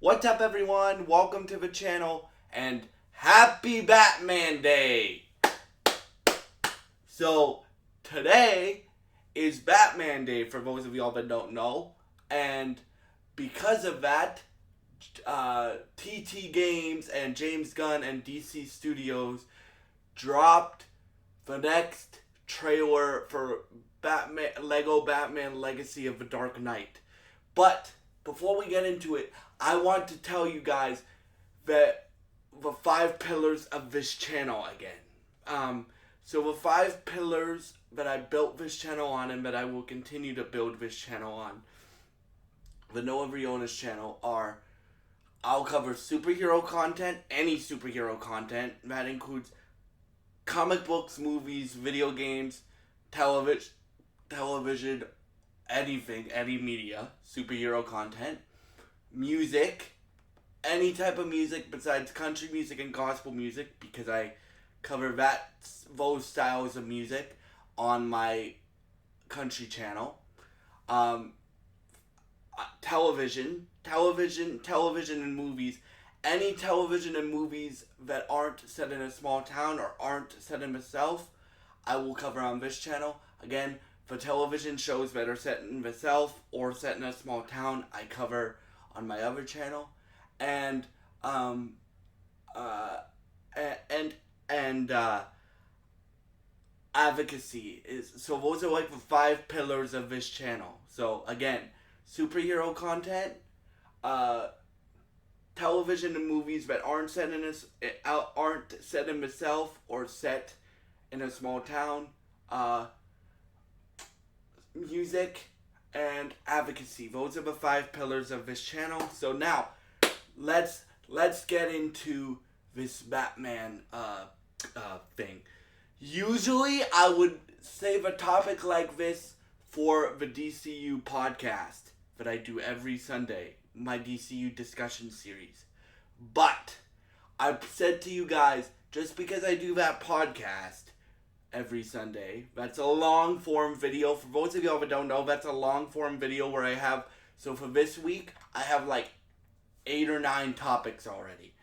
What's up, everyone? Welcome to the channel and happy Batman Day! So, today is Batman Day for those of y'all that don't know, and because of that, TT Games and James Gunn and DC Studios dropped the next trailer for Lego Batman Legacy of the Dark Knight. But before we get into it, I want to tell you guys that the 5 pillars of this channel again. So the 5 pillars that I built this channel on and that I will continue to build this channel on, the Noah Briones channel, are: I'll cover superhero content, any superhero content. That includes comic books, movies, video games, television, anything, any media, superhero content, music, any type of music besides country music and gospel music, because I cover those styles of music on my country channel. Television and movies. Any television and movies that aren't set in a small town or aren't set in the South, I will cover on this channel. Again, for television shows that are set in the South or set in a small town, I cover on my other channel. And advocacy is, so those are like the 5 pillars of this channel. So again, superhero content, television and movies that aren't set in the South or set in a small town, music, and advocacy. Those are the 5 pillars of this channel. So now, let's get into this Batman thing. Usually, I would save a topic like this for the DCU podcast that I do every Sunday, my DCU discussion series. But I've said to you guys, just because I do that podcast every Sunday, that's a long form video. For those of y'all that don't know, that's a long form video where I have, so for this week, I have like 8 or 9 topics already.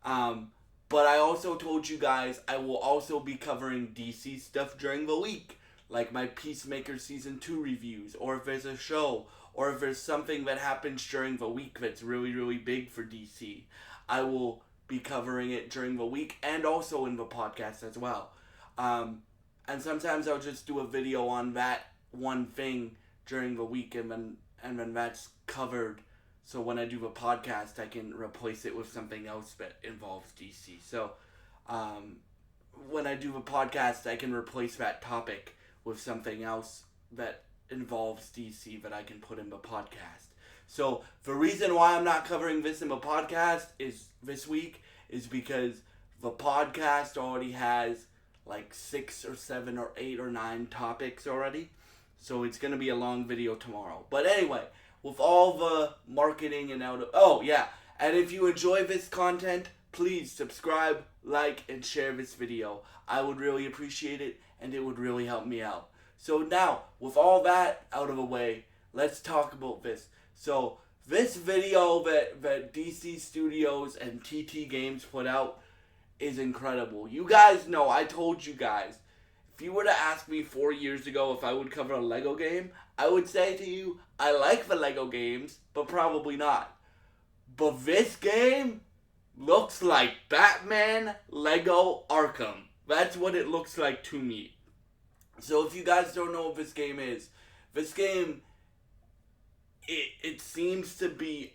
But I also told you guys I will also be covering DC stuff during the week, like my Peacemaker Season 2 reviews, or if there's a show, or if there's something that happens during the week that's really, really big for DC. I will be covering it during the week and also in the podcast as well. And sometimes I'll just do a video on that one thing during the week, and then that's covered. So when I do the podcast, I can replace it with something else that involves DC. So when I do the podcast, I can replace that topic with something else that involves DC that I can put in the podcast. So the reason why I'm not covering this in the podcast this week is because the podcast already has like 6 or 7 or 8 or 9 topics already. So it's going to be a long video tomorrow. But anyway, with all the marketing and and if you enjoy this content, please subscribe, like, and share this video. I would really appreciate it, and it would really help me out. So now, with all that out of the way, let's talk about this. So this video that DC Studios and TT Games put out is incredible. You guys know, I told you guys, if you were to ask me 4 years ago if I would cover a Lego game, I would say to you, I like the Lego games, but probably not. But this game looks like Batman Lego Arkham. That's what it looks like to me. So if you guys don't know what this game is, this game, it seems to be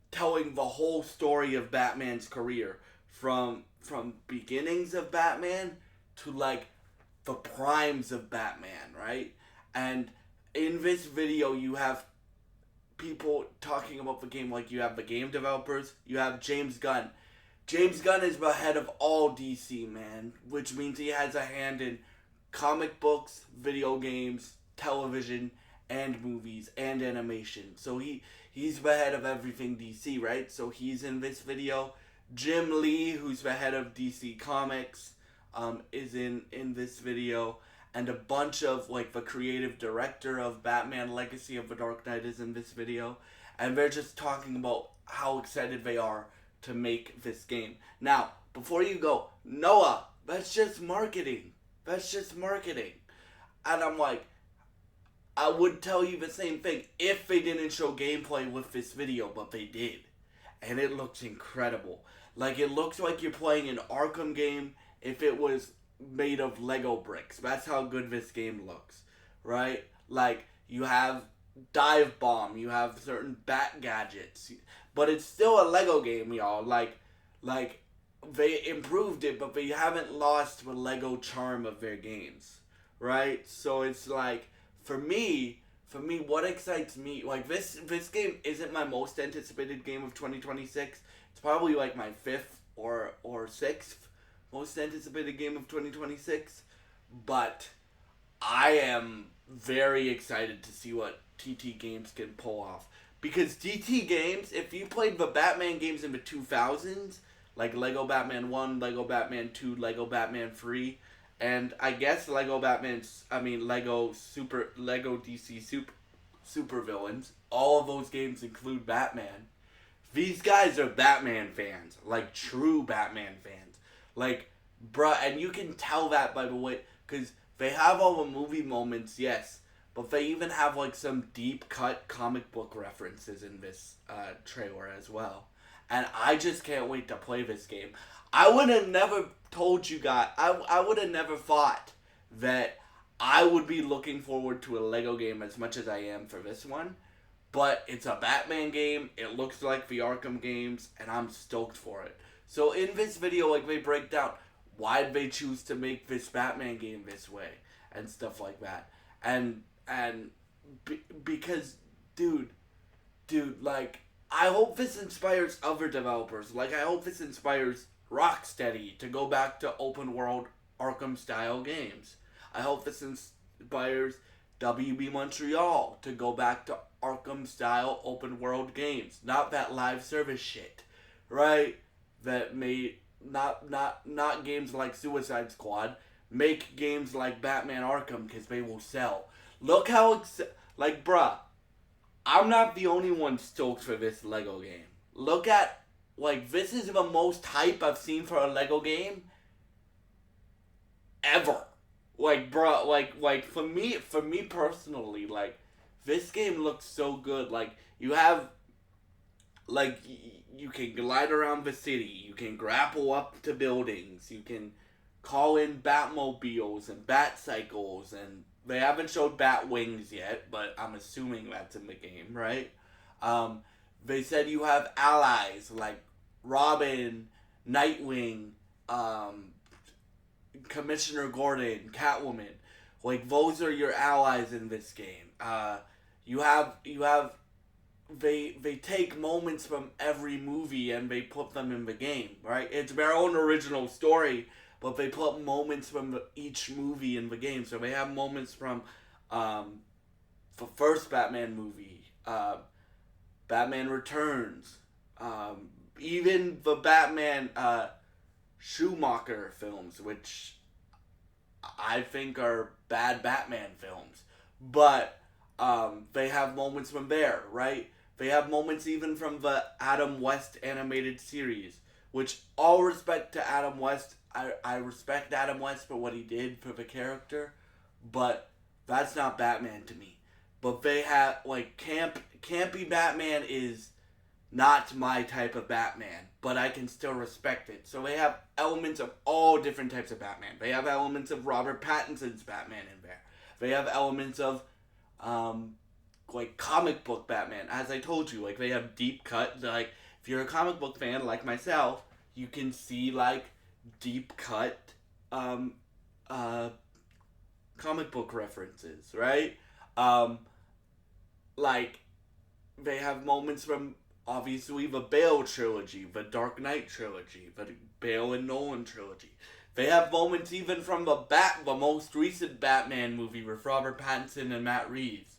telling the whole story of Batman's career. From beginnings of Batman to like the primes of Batman, right? And in this video, you have people talking about the game, like you have the game developers, you have James Gunn. James Gunn is the head of all DC, man, which means he has a hand in comic books, video games, television, and movies, and animation. So he's the head of everything DC, right? So he's in this video. Jim Lee, who's the head of DC Comics, is in this video. and a bunch of, like, the creative director of Batman Legacy of the Dark Knight is in this video, and they're just talking about how excited they are to make this game. Now, before you go, Noah, that's just marketing. That's just marketing. And I'm like, I would tell you the same thing if they didn't show gameplay with this video, but they did. And it looks incredible. Like, it looks like you're playing an Arkham game if it was made of Lego bricks. That's how good this game looks, right? Like, you have dive bomb, you have certain bat gadgets, but it's still a Lego game, y'all. Like they improved it, but they haven't lost the Lego charm of their games, right? So it's like, for me, what excites me, like this game isn't my most anticipated game of 2026. It's probably like my fifth or sixth most anticipated game of 2026, but I am very excited to see what TT Games can pull off. Because TT Games, if you played the Batman games in the 2000s, like Lego Batman 1, Lego Batman 2, Lego Batman 3, and I guess Lego DC Super Villains, all of those games include Batman. These guys are Batman fans, like true Batman fans. Like, bruh, and you can tell that by the way, because they have all the movie moments, yes, but they even have like some deep cut comic book references in this trailer as well. And I just can't wait to play this game. I would have never told you guys, I would have never thought that I would be looking forward to a Lego game as much as I am for this one. But it's a Batman game, it looks like the Arkham games, and I'm stoked for it. So in this video, like, they break down why did they choose to make this Batman game this way and stuff like that. Because, dude, like, I hope this inspires other developers. Like, I hope this inspires Rocksteady to go back to open world Arkham style games. I hope this inspires WB Montreal to go back to Arkham style open world games. Not that live service shit, right? That made not games like Suicide Squad. Make games like Batman Arkham because they will sell. Look how like, bruh, I'm not the only one stoked for this Lego game. Look at, like, this is the most hype I've seen for a Lego game ever. Like, bruh, like for me personally, like, this game looks so good. Like, you have, like, you can glide around the city, you can grapple up to buildings, you can call in Batmobiles and Batcycles, and they haven't showed Batwings yet, but I'm assuming that's in the game, right? They said you have allies like Robin, Nightwing, Commissioner Gordon, Catwoman. Like, those are your allies in this game. They take moments from every movie and they put them in the game, right? It's their own original story, but they put moments from each movie in the game. So they have moments from the first Batman movie, Batman Returns, even the Batman Schumacher films, which I think are bad Batman films. But they have moments from there, right? They have moments even from the Adam West animated series, which, all respect to Adam West, I respect Adam West for what he did for the character, but that's not Batman to me. But they have, like, campy Batman is not my type of Batman, but I can still respect it. So they have elements of all different types of Batman. They have elements of Robert Pattinson's Batman in there. They have elements of like comic book Batman. As I told you, like, they have deep cut. Like, if you're a comic book fan like myself, you can see, like, deep cut comic book references, right? Like, they have moments from, obviously, the Bale trilogy, the Dark Knight trilogy, the Bale and Nolan trilogy. They have moments even from the most recent Batman movie with Robert Pattinson and Matt Reeves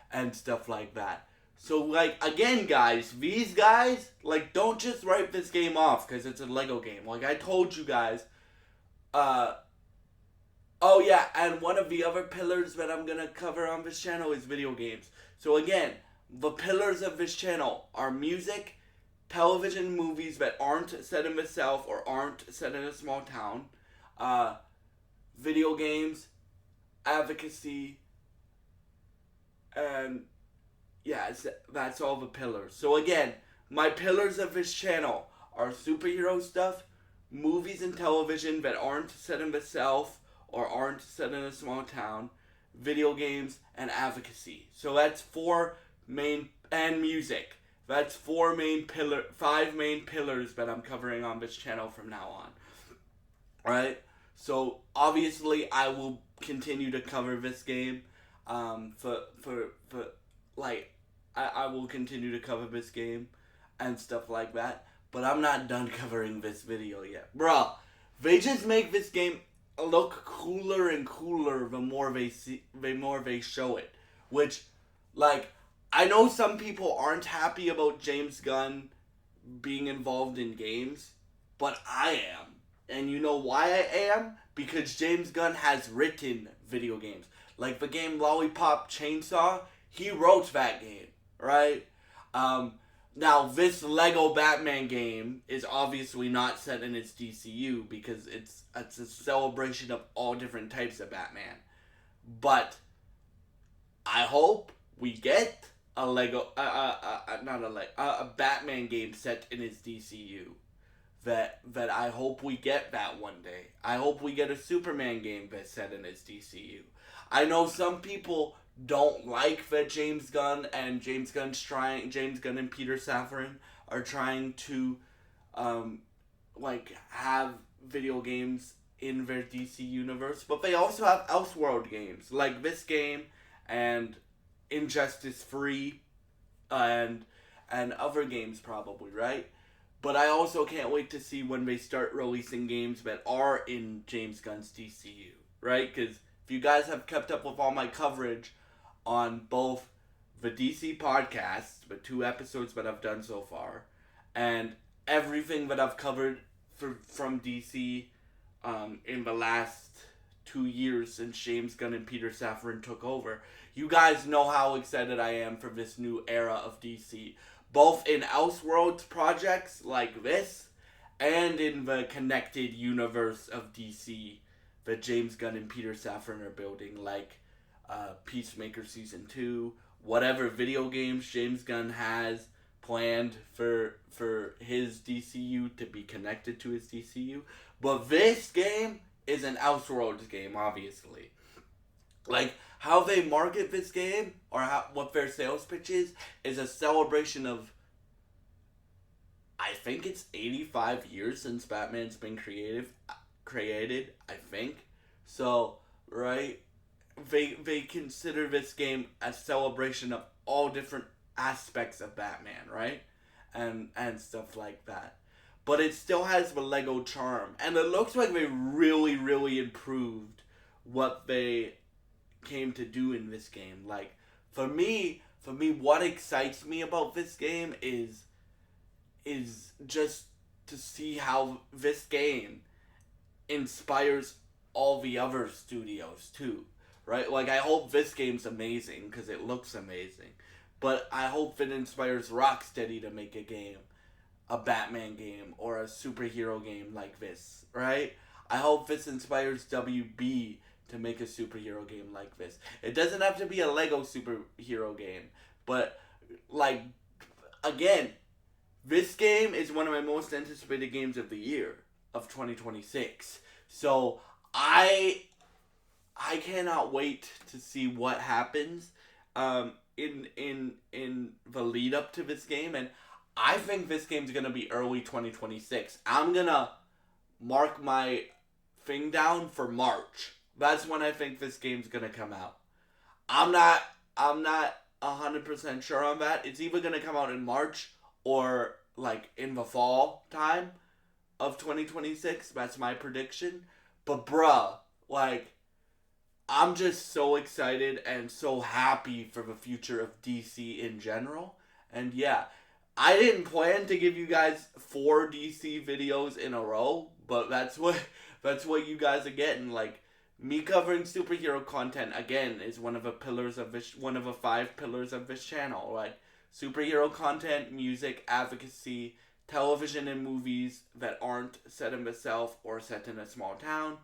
and stuff like that. So, like, again, guys, these guys, like, don't just write this game off because it's a Lego game. Like I told you guys, oh yeah, and one of the other pillars that I'm gonna cover on this channel is video games. So again, the pillars of this channel are music, television movies that aren't set in the South or aren't set in a small town, uh, video games, advocacy, and yeah, that's all the pillars. So again, my pillars of this channel are superhero stuff, movies and television that aren't set in the South or aren't set in a small town, video games, and advocacy. So that's and music. That's five main pillars that I'm covering on this channel from now on. Right? So obviously I will continue to cover this game. I will continue to cover this game and stuff like that. But I'm not done covering this video yet. Bruh, they just make this game look cooler and cooler the more they show it. Which, like, I know some people aren't happy about James Gunn being involved in games, but I am. And you know why I am? Because James Gunn has written video games. Like the game Lollipop Chainsaw, he wrote that game, right? Now, this Lego Batman game is obviously not set in its DCU because it's a celebration of all different types of Batman. But I hope we get a Batman game set in its DCU. That I hope we get that one day. I hope we get a Superman game that's set in its DCU. I know some people don't like that James Gunn and Peter Safran are trying to have video games in their DC universe, but they also have Elseworld games like this game and Injustice Free and other games probably, right? But I also can't wait to see when they start releasing games that are in James Gunn's DCU, right? Because if you guys have kept up with all my coverage on both the DC podcast, the 2 episodes that I've done so far, and everything that I've covered from DC in the last 2 years since James Gunn and Peter Safran took over, you guys know how excited I am for this new era of DC. Both in Elseworlds projects like this, and in the connected universe of DC that James Gunn and Peter Safran are building, like Peacemaker Season 2, whatever video games James Gunn has planned for his DCU to be connected to his DCU. But this game is an Elseworlds game, obviously. Like, how they market this game, or what their sales pitch is a celebration of, I think it's 85 years since Batman's been created, I think. So, right, they consider this game a celebration of all different aspects of Batman, right? And stuff like that. But it still has the Lego charm. And it looks like they really, really improved what they came to do in this game. Like, for me, what excites me about this game is just to see how this game inspires all the other studios too, right? Like, I hope this game's amazing because it looks amazing, but I hope it inspires Rocksteady to make a Batman game or a superhero game like this, right? I hope this inspires WB to make a superhero game like this. It doesn't have to be a Lego superhero game, but, like, again, this game is one of my most anticipated games of the year of 2026. So I cannot wait to see what happens in the lead up to this game, and I think this game's gonna be early 2026. I'm gonna mark my thing down for March. That's when I think this game's gonna come out. I'm not 100% sure on that. It's either gonna come out in March or like in the fall time of 2026. That's my prediction. But bruh, like, I'm just so excited and so happy for the future of DC in general. And yeah, I didn't plan to give you guys 4 DC videos in a row, but that's what you guys are getting. Like, me covering superhero content again is one of the pillars of this, one of the 5 pillars of this channel. Like superhero content, music, advocacy, television and movies that aren't set in the South or set in a small town,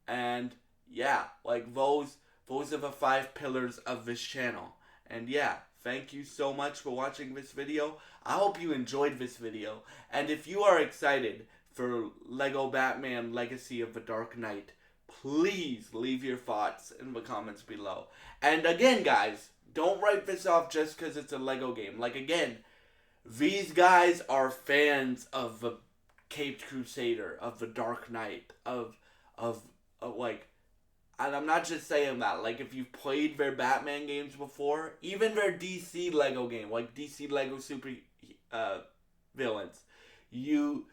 and yeah, like those are the 5 pillars of this channel. And yeah, thank you so much for watching this video. I hope you enjoyed this video, and if you are excited for Lego Batman Legacy of the Dark Knight, please leave your thoughts in the comments below. And again, guys, don't write this off just because it's a Lego game. Like, again, these guys are fans of the Caped Crusader, of the Dark Knight, of like, and I'm not just saying that. Like, if you've played their Batman games before, even their DC Lego game, like DC Lego Super Villains, you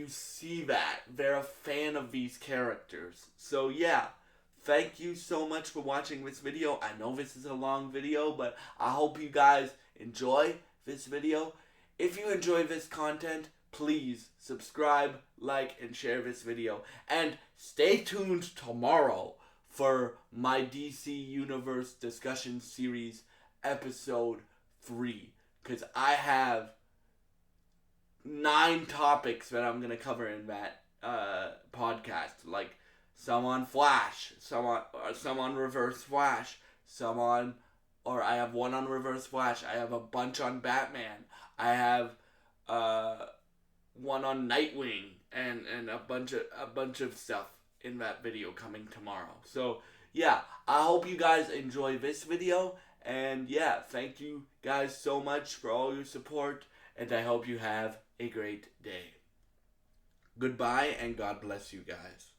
see that they're a fan of these characters. So yeah, thank you so much for watching this video. I know this is a long video, but I hope you guys enjoy this video. If you enjoy this content, please subscribe, like, and share this video. And stay tuned tomorrow for my DC Universe discussion series episode 3. Because I have 9 topics that I'm going to cover in that podcast. Like some on Flash, some on Reverse Flash, I have one on Reverse Flash. I have a bunch on Batman. I have one on Nightwing and a bunch of stuff in that video coming tomorrow. So yeah, I hope you guys enjoy this video, and yeah, thank you guys so much for all your support, and I hope you have a great day. Goodbye, and God bless you guys.